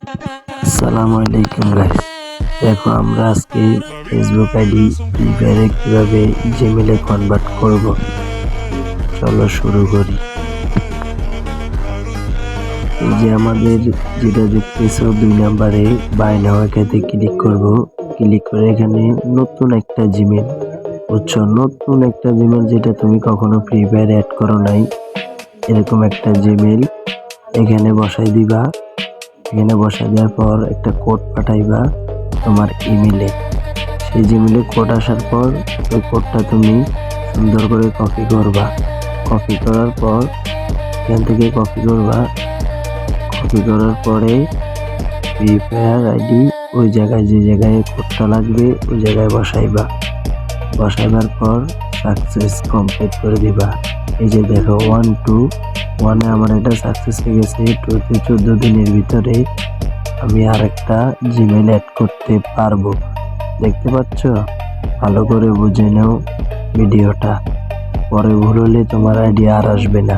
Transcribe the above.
আসসালামু আলাইকুম গাইস। দেখো আমরা আজকে ফেসবুক আইডি ফ্রি ফায়ারে কিভাবে জিমেলে কনভার্ট করব, চলো শুরু করি। এই যে আমাদের যেটা দেখতেছো 2 নম্বরে বাই নাও এখানে ক্লিক করব। ক্লিক করে এখানে নতুন একটা জিমেল, বুঝছো, নতুন একটা জিমেল যেটা তুমি কখনো ফ্রি ফায়ারে অ্যাড করো নাই, এরকম একটা জিমেল এখানে বসাই দিবা। এখানে বসাই দেওয়ার পর একটা কোড পাঠাইবা তোমার ইমেলে। সেই জিমেলে কোড আসার পর ওই কোডটা তুমি সুন্দর করে কপি করবা। কপি করার পর এখান থেকে কপি করবা। কপি করার পরে ফ্রি ফায়ার আইডি ওই জায়গায় যে জায়গায় কোডটা লাগবে ওই জায়গায় বসাইবা। বসাইবার পর সাকসেস কমপ্লিট করে দিবা। এই যে দেখো 1 2 1-এ আমার এটা সাকসেস হয়ে গেছে। 2-তে 14 দিনের ভিতরে আমি আরেকটা জিমেল অ্যাড করতে পারবো। দেখতে পাচ্ছ? ভালো করে বুঝে নাও ভিডিওটা, পরে ভুল হলে তোমার আইডিয়া আর আসবে না।